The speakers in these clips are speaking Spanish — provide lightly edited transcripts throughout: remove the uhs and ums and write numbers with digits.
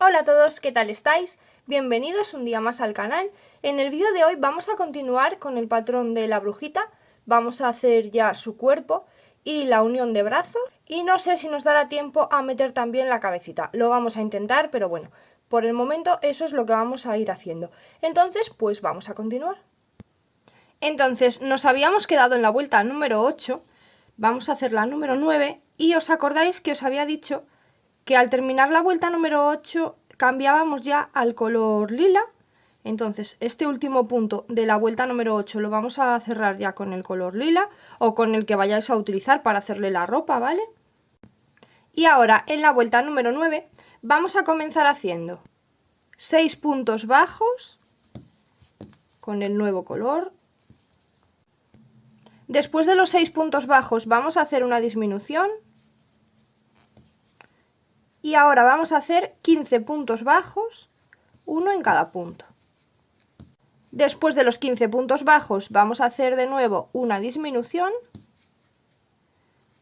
Hola a todos, ¿qué tal estáis? Bienvenidos un día más al canal. En el vídeo de hoy vamos a continuar con el patrón de la brujita. Vamos a hacer ya su cuerpo y la unión de brazos. Y no sé si nos dará tiempo a meter también la cabecita. Lo vamos a intentar, pero bueno, por el momento eso es lo que vamos a ir haciendo. Entonces, pues vamos a continuar. Entonces, nos habíamos quedado en la vuelta número 8. Vamos a hacer la número 9. Y os acordáis que os había dicho que al terminar la vuelta número 8 cambiábamos ya al color lila. Entonces este último punto de la vuelta número 8 lo vamos a cerrar ya con el color lila o con el que vayáis a utilizar para hacerle la ropa, ¿vale? Y ahora en la vuelta número 9 vamos a comenzar haciendo 6 puntos bajos con el nuevo color. Después de los 6 puntos bajos vamos a hacer una disminución. Y ahora vamos a hacer 15 puntos bajos, uno en cada punto. Después de los 15 puntos bajos vamos a hacer de nuevo una disminución.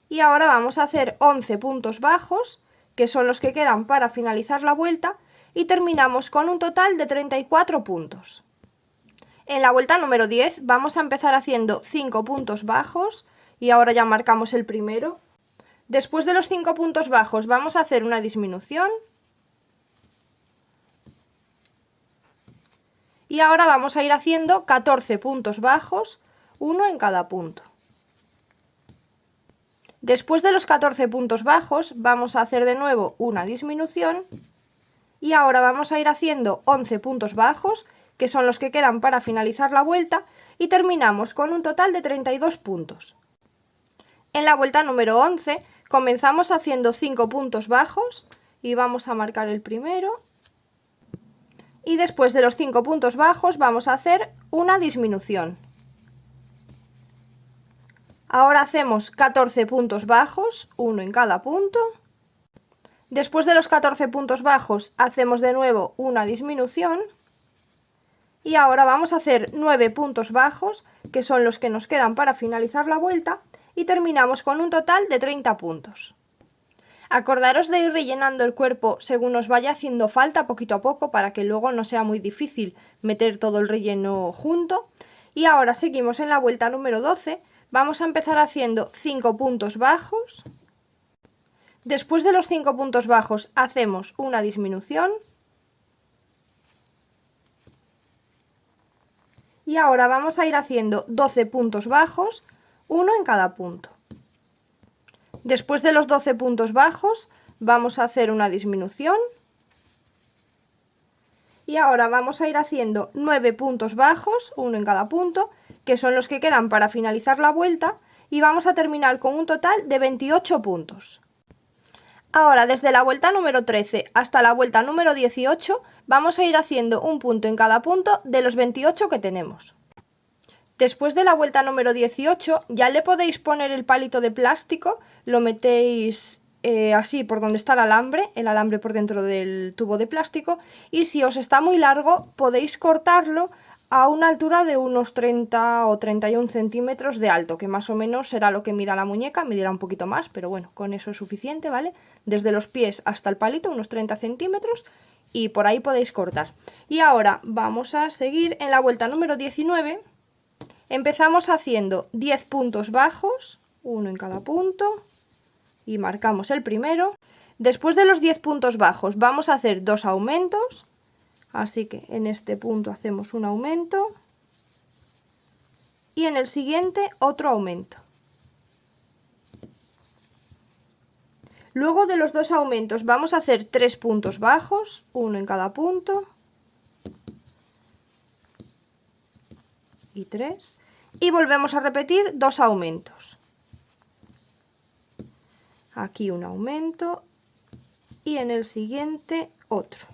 Y ahora vamos a hacer 11 puntos bajos, que son los que quedan para finalizar la vuelta, y terminamos con un total de 34 puntos. En la vuelta número 10 vamos a empezar haciendo 5 puntos bajos, y ahora ya marcamos el primero. Después de los 5 puntos bajos vamos a hacer una disminución. Y ahora vamos a ir haciendo 14 puntos bajos, uno en cada punto. Después de los 14 puntos bajos vamos a hacer de nuevo una disminución. Y ahora vamos a ir haciendo 11 puntos bajos, que son los que quedan para finalizar la vuelta, y terminamos con un total de 32 puntos. En la vuelta número 11 comenzamos haciendo 5 puntos bajos y vamos a marcar el primero. Y después de los 5 puntos bajos vamos a hacer una disminución. Ahora hacemos 14 puntos bajos, uno en cada punto. Después de los 14 puntos bajos hacemos de nuevo una disminución. Y ahora vamos a hacer 9 puntos bajos, que son los que nos quedan para finalizar la vuelta, y terminamos con un total de 30 puntos. Acordaros de ir rellenando el cuerpo según os vaya haciendo falta poquito a poco para que luego no sea muy difícil meter todo el relleno junto. Y ahora seguimos en la vuelta número 12. Vamos a empezar haciendo 5 puntos bajos. Después de los 5 puntos bajos hacemos una disminución. Y ahora vamos a ir haciendo 12 puntos bajos, uno en cada punto. Después de los 12 puntos bajos vamos a hacer una disminución. Y ahora vamos a ir haciendo 9 puntos bajos, uno en cada punto, que son los que quedan para finalizar la vuelta, y vamos a terminar con un total de 28 puntos. Ahora, desde la vuelta número 13 hasta la vuelta número 18, vamos a ir haciendo un punto en cada punto de los 28 que tenemos. Después de la vuelta número 18 ya le podéis poner el palito de plástico, lo metéis así por donde está el alambre por dentro del tubo de plástico, y si os está muy largo podéis cortarlo a una altura de unos 30 o 31 centímetros de alto, que más o menos será lo que mida la muñeca, medirá un poquito más, pero bueno, con eso es suficiente, ¿vale? Desde los pies hasta el palito, unos 30 centímetros, y por ahí podéis cortar. Y ahora vamos a seguir en la vuelta número 19. Empezamos haciendo 10 puntos bajos, uno en cada punto, y marcamos el primero. Después de los 10 puntos bajos vamos a hacer 2 aumentos, así que en este punto hacemos un aumento y en el siguiente otro aumento. Luego de los 2 aumentos vamos a hacer 3 puntos bajos, uno en cada punto y 3, y volvemos a repetir 2 aumentos. Aquí un aumento y en el siguiente otro.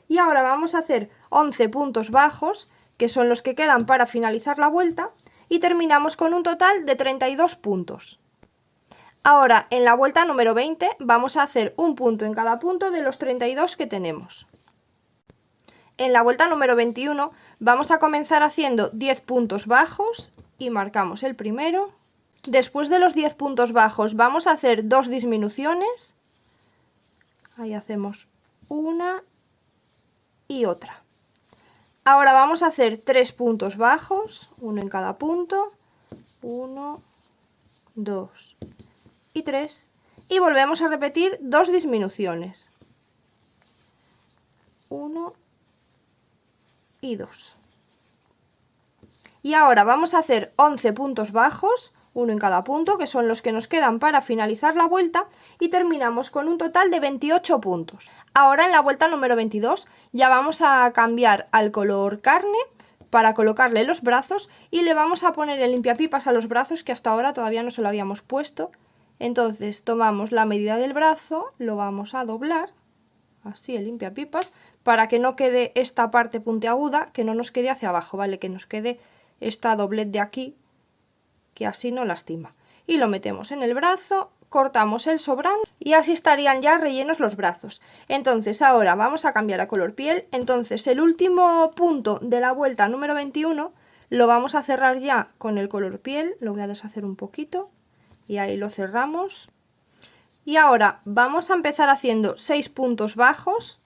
Y ahora vamos a hacer 11 puntos bajos, que son los que quedan para finalizar la vuelta, y terminamos con un total de 32 puntos. Ahora en la vuelta número 20 vamos a hacer un punto en cada punto de los 32 que tenemos. En la vuelta número 21 vamos a comenzar haciendo 10 puntos bajos y marcamos el primero. Después de los 10 puntos bajos vamos a hacer 2 disminuciones Ahí hacemos una y otra. Ahora vamos a hacer 3 puntos bajos, uno en cada punto, 1, 2 y 3, y volvemos a repetir 2 disminuciones, 1 y 2. Y ahora vamos a hacer 11 puntos bajos, uno en cada punto, que son los que nos quedan para finalizar la vuelta, y terminamos con un total de 28 puntos. Ahora en la vuelta número 22 ya vamos a cambiar al color carne para colocarle los brazos y le vamos a poner el limpiapipas a los brazos, que hasta ahora todavía no se lo habíamos puesto. Entonces tomamos la medida del brazo, lo vamos a doblar, así el limpiapipas, para que no quede esta parte puntiaguda, que no nos quede hacia abajo, ¿vale? Que nos quede esta doblez de aquí, que así no lastima. Y lo metemos en el brazo, cortamos el sobrante y así estarían ya rellenos los brazos. Entonces ahora vamos a cambiar a color piel. Entonces el último punto de la vuelta número 21 lo vamos a cerrar ya con el color piel. Lo voy a deshacer un poquito y ahí lo cerramos. Y ahora vamos a empezar haciendo 6 puntos bajos.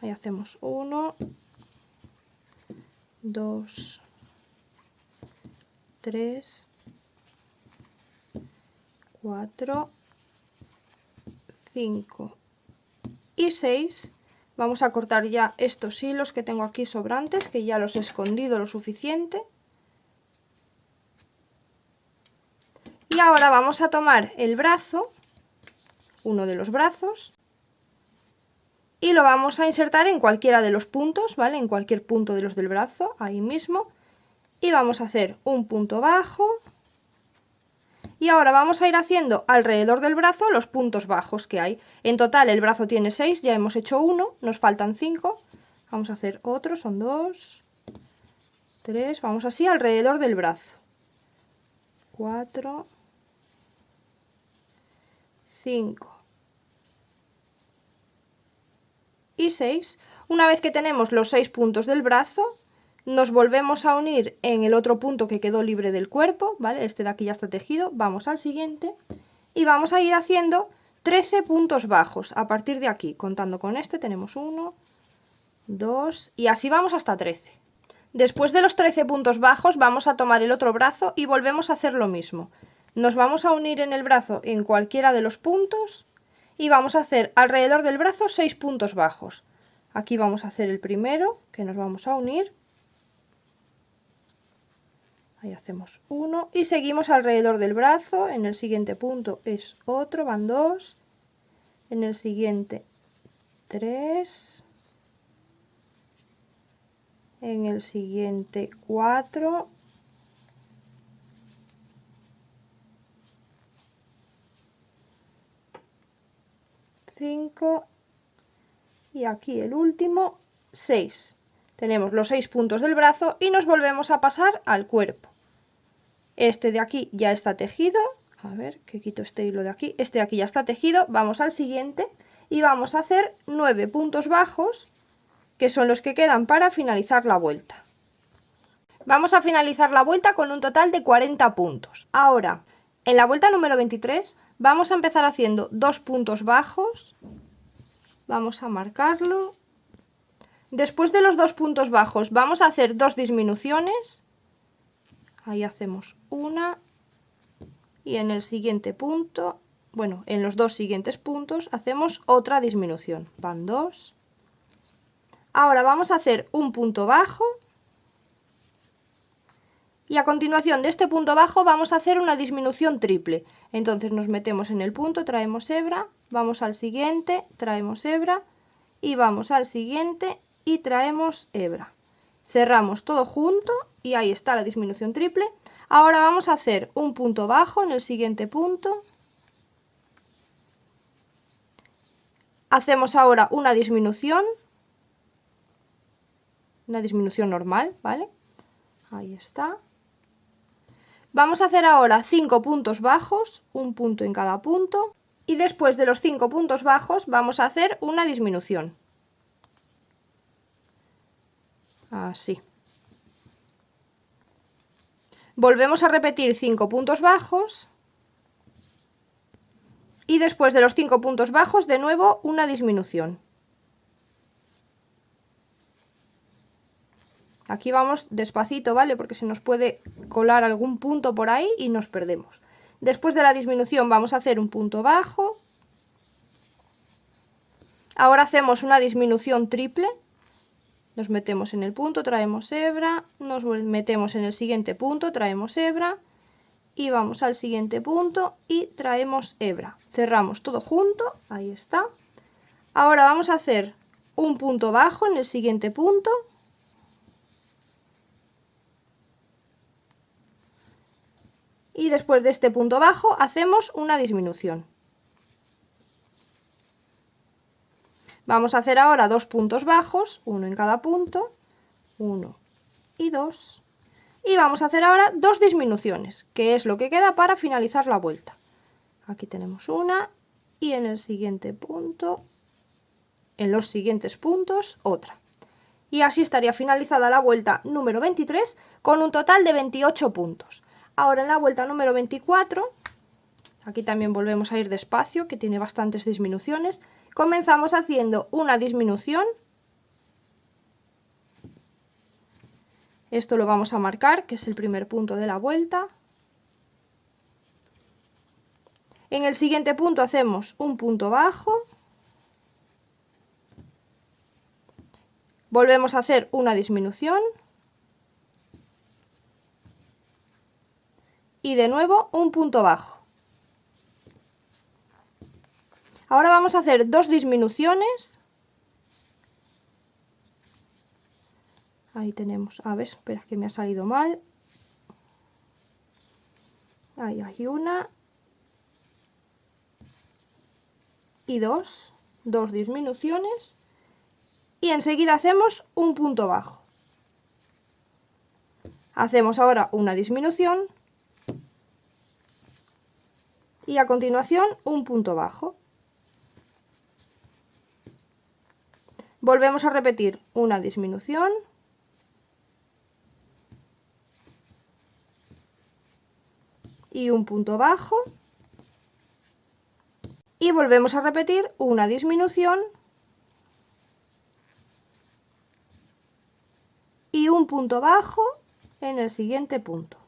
Ahí hacemos 1, 2, 3, 4, 5 y 6. Vamos a cortar ya estos hilos que tengo aquí sobrantes, que ya los he escondido lo suficiente. Y ahora vamos a tomar el brazo, uno de los brazos, y lo vamos a insertar en cualquiera de los puntos, ¿vale? En cualquier punto de los del brazo, ahí mismo. Y vamos a hacer un punto bajo. Y ahora vamos a ir haciendo alrededor del brazo los puntos bajos que hay. En total el brazo tiene 6, ya hemos hecho 1, nos faltan 5. Vamos a hacer otro, son 2, 3, vamos así alrededor del brazo. 4, 5 y 6. Una vez que tenemos los 6 puntos del brazo, nos volvemos a unir en el otro punto que quedó libre del cuerpo, ¿vale? Este de aquí ya está tejido. Vamos al siguiente y vamos a ir haciendo 13 puntos bajos a partir de aquí. Contando con este tenemos 1, 2 y así vamos hasta 13. Después de los 13 puntos bajos vamos a tomar el otro brazo y volvemos a hacer lo mismo. Nos vamos a unir en el brazo en cualquiera de los puntos y vamos a hacer alrededor del brazo 6 puntos bajos. Aquí vamos a hacer el primero, que nos vamos a unir. Ahí hacemos 1 y seguimos alrededor del brazo. En el siguiente punto es otro, van 2. En el siguiente 3. En el siguiente 4. Y aquí el último 6. Tenemos los 6 puntos del brazo y nos volvemos a pasar al cuerpo. Este de aquí ya está tejido. A ver, que quito este hilo de aquí. Este de aquí ya está tejido. Vamos al siguiente y vamos a hacer 9 puntos bajos, que son los que quedan para finalizar la vuelta. Vamos a finalizar la vuelta con un total de 40 puntos. Ahora, en la vuelta número 23, vamos a empezar haciendo 2 puntos bajos. Vamos a marcarlo. Después de los 2 puntos bajos vamos a hacer 2 disminuciones. Ahí hacemos una y en el siguiente punto, bueno, en los 2 siguientes puntos hacemos otra disminución. Van 2. Ahora vamos a hacer un punto bajo y a continuación de este punto bajo vamos a hacer una disminución triple. Entonces nos metemos en el punto, traemos hebra, vamos al siguiente, traemos hebra y vamos al siguiente y traemos hebra. Cerramos todo junto y ahí está la disminución triple. Ahora vamos a hacer un punto bajo en el siguiente punto. Hacemos ahora una disminución normal, ¿vale? Ahí está. Vamos a hacer ahora 5 puntos bajos, un punto en cada punto. Y después de los 5 puntos bajos vamos a hacer una disminución. Así. Volvemos a repetir 5 puntos bajos Y después de los 5 puntos bajos, de nuevo una disminución. Aquí vamos despacito, ¿vale? Porque se nos puede colar algún punto por ahí y nos perdemos. Después de la disminución vamos a hacer un punto bajo. Ahora hacemos una disminución triple. Nos metemos en el punto, traemos hebra, nos metemos en el siguiente punto, traemos hebra y vamos al siguiente punto y traemos hebra. Cerramos todo junto, ahí está. Ahora vamos a hacer un punto bajo en el siguiente punto. Y después de este punto bajo hacemos una disminución. Vamos a hacer ahora 2 puntos bajos, uno en cada punto, 1 y 2. Y vamos a hacer ahora 2 disminuciones, que es lo que queda para finalizar la vuelta. Aquí tenemos una y en el siguiente punto, en los siguientes puntos, otra. Y así estaría finalizada la vuelta número 23 con un total de 28 puntos. Ahora en la vuelta número 24, aquí también volvemos a ir despacio, que tiene bastantes disminuciones. Comenzamos haciendo una disminución. Esto lo vamos a marcar, que es el primer punto de la vuelta. En el siguiente punto hacemos un punto bajo. Volvemos a hacer una disminución. Y de nuevo un punto bajo. Ahora vamos a hacer 2 disminuciones. Ahí tenemos, a ver, espera que me ha salido mal. Ahí hay una. Y dos disminuciones. Y enseguida hacemos un punto bajo. Hacemos ahora una disminución. Y a continuación un punto bajo. Volvemos a repetir una disminución. Y un punto bajo. Y volvemos a repetir una disminución. Y un punto bajo en el siguiente punto.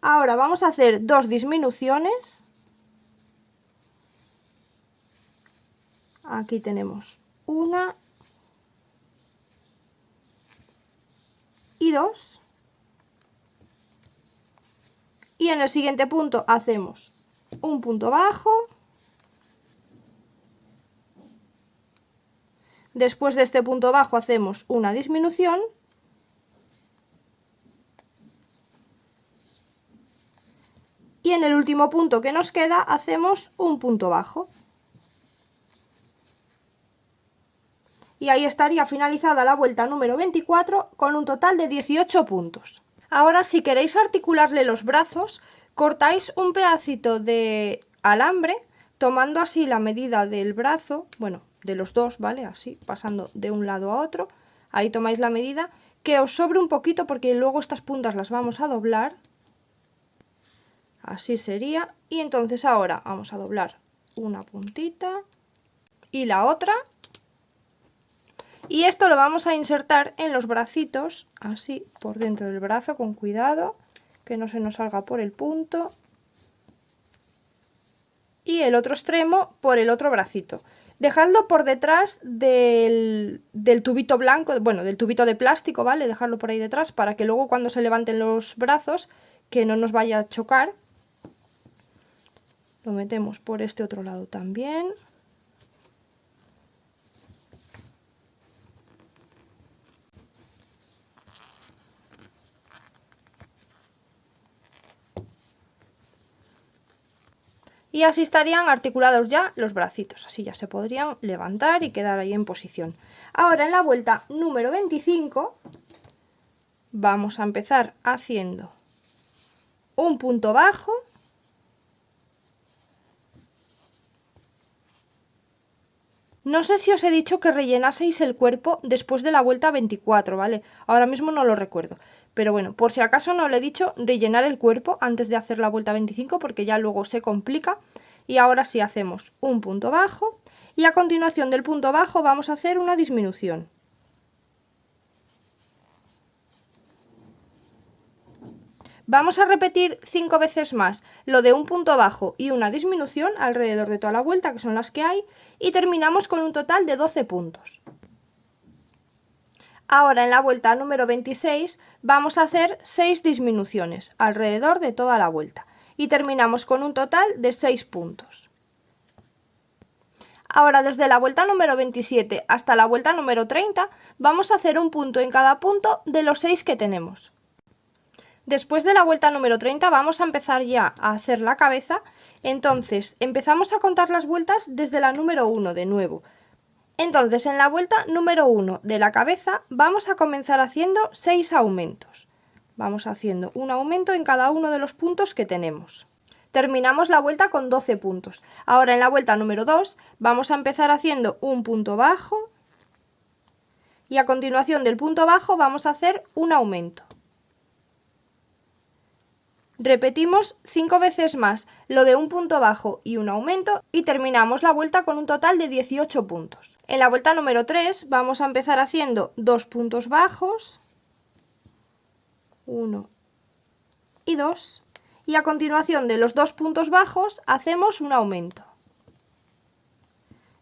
Ahora vamos a hacer 2 disminuciones. Aquí tenemos una y 2. Y en el siguiente punto hacemos un punto bajo. Después de este punto bajo hacemos una disminución. Y en el último punto que nos queda hacemos un punto bajo. Y ahí estaría finalizada la vuelta número 24 con un total de 18 puntos. Ahora, si queréis articularle los brazos, cortáis un pedacito de alambre tomando así la medida del brazo, bueno, de los dos, ¿vale? Así, pasando de un lado a otro. Ahí tomáis la medida, que os sobre un poquito porque luego estas puntas las vamos a doblar. Así sería. Y entonces ahora vamos a doblar una puntita y la otra. Y esto lo vamos a insertar en los bracitos, así por dentro del brazo, con cuidado, que no se nos salga por el punto. Y el otro extremo por el otro bracito. Dejadlo por detrás del tubito blanco, bueno, del tubito de plástico, ¿vale? Dejarlo por ahí detrás para que luego cuando se levanten los brazos, que no nos vaya a chocar. Lo metemos por este otro lado también. Y así estarían articulados ya los bracitos, así ya se podrían levantar y quedar ahí en posición. Ahora en la vuelta número 25 vamos a empezar haciendo un punto bajo. No sé si os he dicho que rellenaseis el cuerpo después de la vuelta 24, ¿vale? Ahora mismo no lo recuerdo. Pero bueno, por si acaso no lo he dicho, rellenar el cuerpo antes de hacer la vuelta 25 porque ya luego se complica. Y ahora sí hacemos un punto bajo y a continuación del punto bajo vamos a hacer una disminución. Vamos a repetir 5 veces más lo de un punto bajo y una disminución alrededor de toda la vuelta, que son las que hay, y terminamos con un total de 12 puntos. Ahora en la vuelta número 26 vamos a hacer 6 disminuciones alrededor de toda la vuelta y terminamos con un total de 6 puntos. Ahora desde la vuelta número 27 hasta la vuelta número 30 vamos a hacer un punto en cada punto de los 6 que tenemos. Después de la vuelta número 30 vamos a empezar ya a hacer la cabeza, entonces empezamos a contar las vueltas desde la número 1 de nuevo. Entonces en la vuelta número 1 de la cabeza vamos a comenzar haciendo 6 aumentos. Vamos haciendo un aumento en cada uno de los puntos que tenemos. Terminamos la vuelta con 12 puntos. Ahora en la vuelta número 2 vamos a empezar haciendo un punto bajo y a continuación del punto bajo vamos a hacer un aumento. Repetimos 5 veces más lo de un punto bajo y un aumento y terminamos la vuelta con un total de 18 puntos. En la vuelta número 3 vamos a empezar haciendo 2 puntos bajos, 1 y 2, y a continuación de los 2 puntos bajos hacemos un aumento.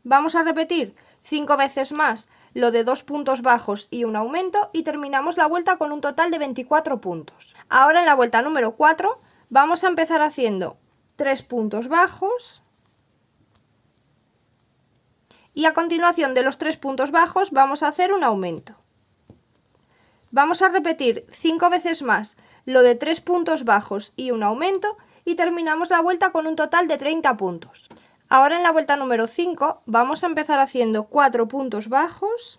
Vamos a repetir 5 veces más lo de 2 puntos bajos y un aumento y terminamos la vuelta con un total de 24 puntos. Ahora en la vuelta número 4 vamos a empezar haciendo 3 puntos bajos y a continuación de los 3 puntos bajos vamos a hacer un aumento. Vamos a repetir 5 veces más lo de 3 puntos bajos y un aumento y terminamos la vuelta con un total de 30 puntos. Ahora en la vuelta número 5 vamos a empezar haciendo 4 puntos bajos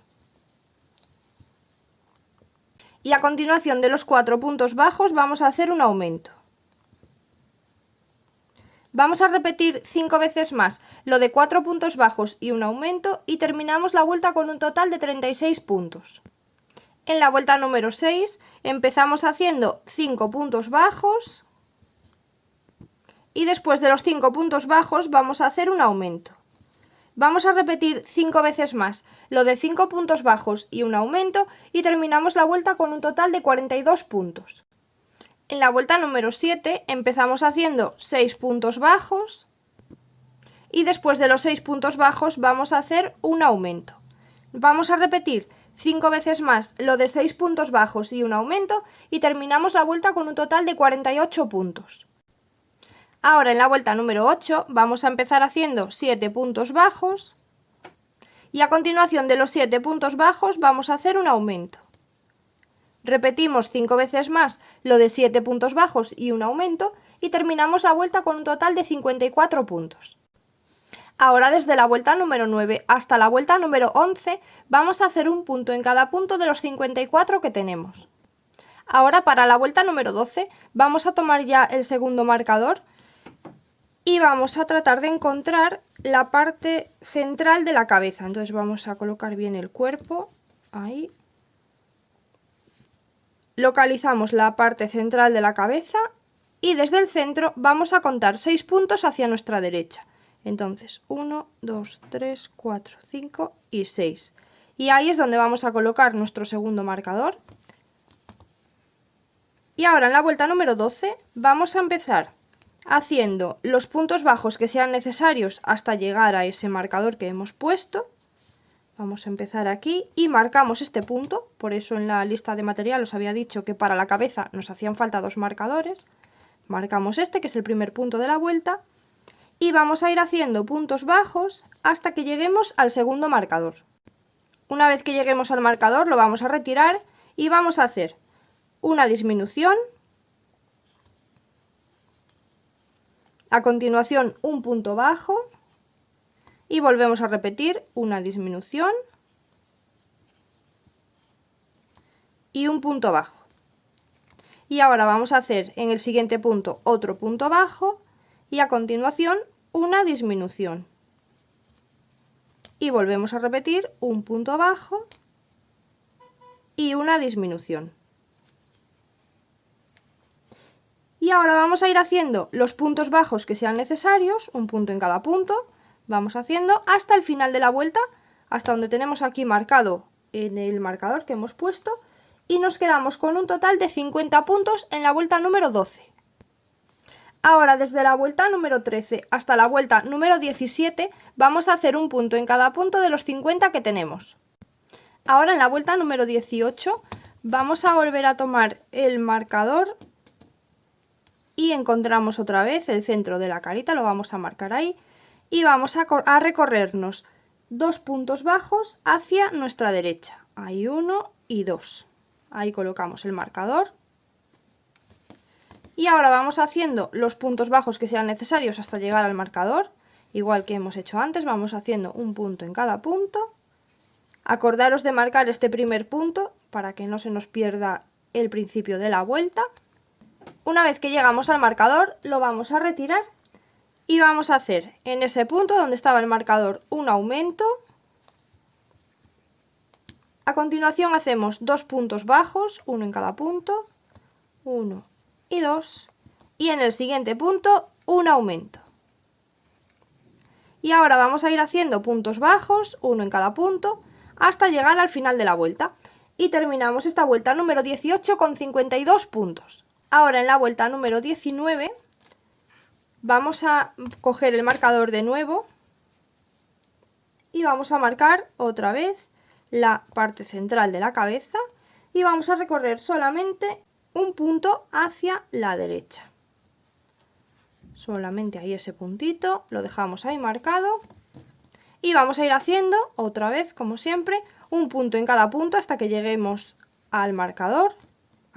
y a continuación de los 4 puntos bajos vamos a hacer un aumento. Vamos a repetir 5 veces más lo de 4 puntos bajos y un aumento y terminamos la vuelta con un total de 36 puntos. En la vuelta número 6 empezamos haciendo 5 puntos bajos y después de los 5 puntos bajos vamos a hacer un aumento. Vamos a repetir 5 veces más lo de 5 puntos bajos y un aumento y terminamos la vuelta con un total de 42 puntos. En la vuelta número 7 empezamos haciendo 6 puntos bajos y después de los 6 puntos bajos vamos a hacer un aumento. Vamos a repetir 5 veces más lo de 6 puntos bajos y un aumento y terminamos la vuelta con un total de 48 puntos. Ahora en la vuelta número 8 vamos a empezar haciendo 7 puntos bajos y a continuación de los 7 puntos bajos vamos a hacer un aumento. Repetimos 5 veces más lo de 7 puntos bajos y un aumento y terminamos la vuelta con un total de 54 puntos. Ahora desde la vuelta número 9 hasta la vuelta número 11 vamos a hacer un punto en cada punto de los 54 que tenemos. Ahora para la vuelta número 12 vamos a tomar ya el segundo marcador y vamos a tratar de encontrar la parte central de la cabeza. Entonces vamos a colocar bien el cuerpo, ahí. Localizamos la parte central de la cabeza y desde el centro vamos a contar 6 puntos hacia nuestra derecha. Entonces 1, 2, 3, 4, 5 y 6. Y ahí es donde vamos a colocar nuestro segundo marcador. Y ahora en la vuelta número 12 vamos a empezar haciendo los puntos bajos que sean necesarios hasta llegar a ese marcador que hemos puesto. Vamos a empezar aquí y marcamos este punto, por eso en la lista de material os había dicho que para la cabeza nos hacían falta 2 marcadores. Marcamos este, que es el primer punto de la vuelta, y vamos a ir haciendo puntos bajos hasta que lleguemos al segundo marcador. Una vez que lleguemos al marcador lo vamos a retirar y vamos a hacer una disminución. A continuación un punto bajo y volvemos a repetir una disminución y un punto bajo. Y ahora vamos a hacer en el siguiente punto otro punto bajo y a continuación una disminución. Y volvemos a repetir un punto bajo y una disminución. Y ahora vamos a ir haciendo los puntos bajos que sean necesarios, un punto en cada punto, vamos haciendo hasta el final de la vuelta, hasta donde tenemos aquí marcado en el marcador que hemos puesto, y nos quedamos con un total de 50 puntos en la vuelta número 12. Ahora, desde la vuelta número 13 hasta la vuelta número 17, vamos a hacer un punto en cada punto de los 50 que tenemos. Ahora, en la vuelta número 18, vamos a volver a tomar el marcador y encontramos otra vez el centro de la carita, lo vamos a marcar ahí, y vamos a recorrernos 2 puntos bajos hacia nuestra derecha. Ahí 1 y 2. Ahí colocamos el marcador. Y ahora vamos haciendo los puntos bajos que sean necesarios hasta llegar al marcador. Igual que hemos hecho antes, vamos haciendo un punto en cada punto. Acordaros de marcar este primer punto para que no se nos pierda el principio de la vuelta. Una vez que llegamos al marcador, lo vamos a retirar y vamos a hacer en ese punto donde estaba el marcador un aumento. A continuación hacemos 2 puntos bajos, uno en cada punto, 1 y 2, y en el siguiente punto un aumento. Y ahora vamos a ir haciendo puntos bajos, uno en cada punto, hasta llegar al final de la vuelta. Y terminamos esta vuelta número 18 con 52 puntos. Ahora en la vuelta número 19 vamos a coger el marcador de nuevo y vamos a marcar otra vez la parte central de la cabeza y vamos a recorrer solamente un punto hacia la derecha. Solamente ahí ese puntito, lo dejamos ahí marcado y vamos a ir haciendo otra vez, como siempre, un punto en cada punto hasta que lleguemos al marcador.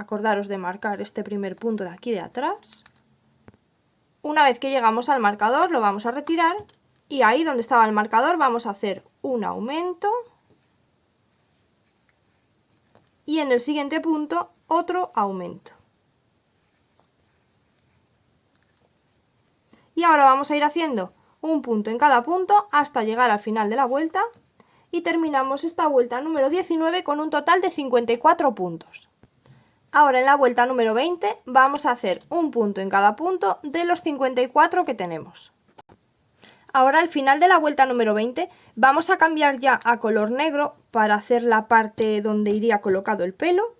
Acordaros de marcar este primer punto de aquí de atrás. Una vez que llegamos al marcador lo vamos a retirar y ahí donde estaba el marcador vamos a hacer un aumento y en el siguiente punto otro aumento. Y ahora vamos a ir haciendo un punto en cada punto hasta llegar al final de la vuelta y terminamos esta vuelta número 19 con un total de 54 puntos. Ahora en la vuelta número 20 vamos a hacer un punto en cada punto de los 54 que tenemos. Ahora al final de la vuelta número 20 vamos a cambiar ya a color negro para hacer la parte donde iría colocado el pelo.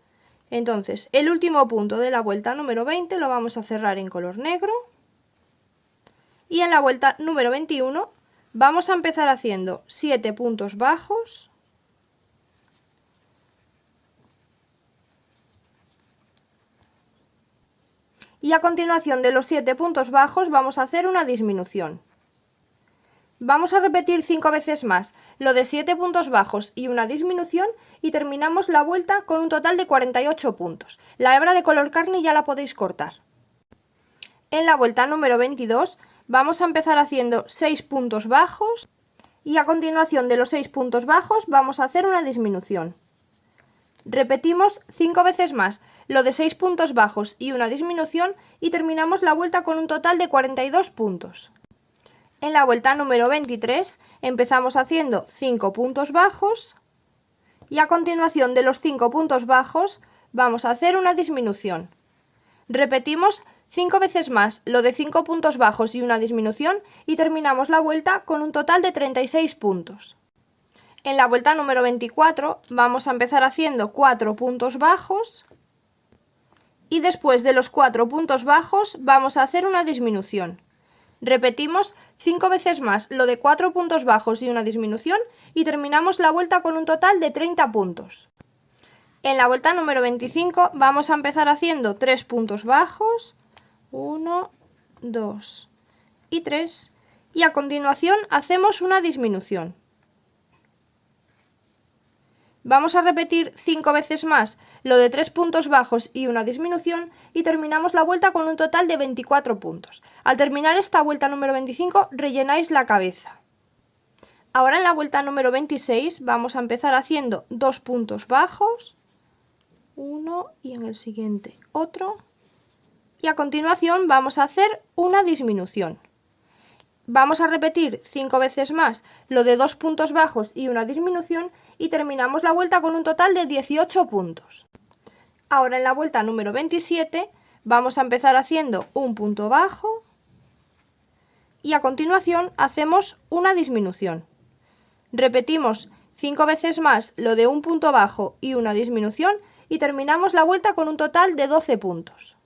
Entonces el último punto de la vuelta número 20 lo vamos a cerrar en color negro. Y en la vuelta número 21 vamos a empezar haciendo 7 puntos bajos. Y a continuación de los 7 puntos bajos vamos a hacer una disminución. Vamos a repetir 5 veces más lo de 7 puntos bajos y una disminución y terminamos la vuelta con un total de 48 puntos. La hebra de color carne ya la podéis cortar. En la vuelta número 22 vamos a empezar haciendo 6 puntos bajos y a continuación de los 6 puntos bajos vamos a hacer una disminución. Repetimos 5 veces más lo de 6 puntos bajos y una disminución y terminamos la vuelta con un total de 42 puntos. En la vuelta número 23 empezamos haciendo 5 puntos bajos y a continuación de los 5 puntos bajos vamos a hacer una disminución. Repetimos 5 veces más lo de 5 puntos bajos y una disminución y terminamos la vuelta con un total de 36 puntos. En la vuelta número 24 vamos a empezar haciendo 4 puntos bajos y después de los 4 puntos bajos vamos a hacer una disminución. Repetimos 5 veces más lo de 4 puntos bajos y una disminución y terminamos la vuelta con un total de 30 puntos. En la vuelta número 25 vamos a empezar haciendo 3 puntos bajos, 1, 2 y 3 y a continuación hacemos una disminución. Vamos a repetir 5 veces más lo de 3 puntos bajos y una disminución y terminamos la vuelta con un total de 24 puntos. Al terminar esta vuelta número 25 rellenáis la cabeza. Ahora en la vuelta número 26 vamos a empezar haciendo 2 puntos bajos, uno y en el siguiente otro y a continuación vamos a hacer una disminución. Vamos a repetir 5 veces más lo de 2 puntos bajos y una disminución y terminamos la vuelta con un total de 18 puntos. Ahora en la vuelta número 27 Vamos a empezar haciendo un punto bajo y a continuación hacemos una disminución. Repetimos 5 veces más lo de un punto bajo y una disminución y terminamos la vuelta con un total de 12 puntos.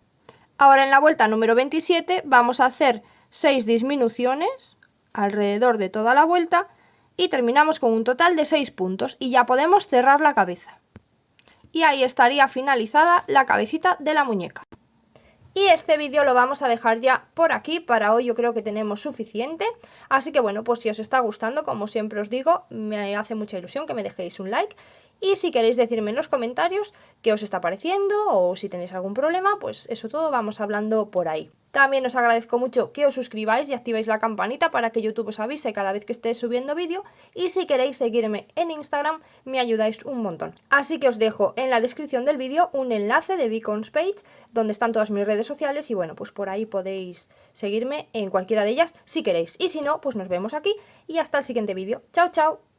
Ahora en la vuelta número 27 vamos a hacer 6 disminuciones alrededor de toda la vuelta y terminamos con un total de 6 puntos y ya podemos cerrar la cabeza. Y ahí estaría finalizada la cabecita de la muñeca. Y este vídeo lo vamos a dejar ya por aquí, para hoy yo creo que tenemos suficiente. Así que bueno, pues si os está gustando, como siempre os digo, me hace mucha ilusión que me dejéis un like. Y si queréis decirme en los comentarios qué os está pareciendo o si tenéis algún problema, pues eso todo vamos hablando por ahí. También os agradezco mucho que os suscribáis y activéis la campanita para que YouTube os avise cada vez que esté subiendo vídeo. Y si queréis seguirme en Instagram, me ayudáis un montón. Así que os dejo en la descripción del vídeo un enlace de Beacons Page, donde están todas mis redes sociales y bueno, pues por ahí podéis seguirme en cualquiera de ellas si queréis. Y si no, pues nos vemos aquí y hasta el siguiente vídeo. ¡Chao, chao!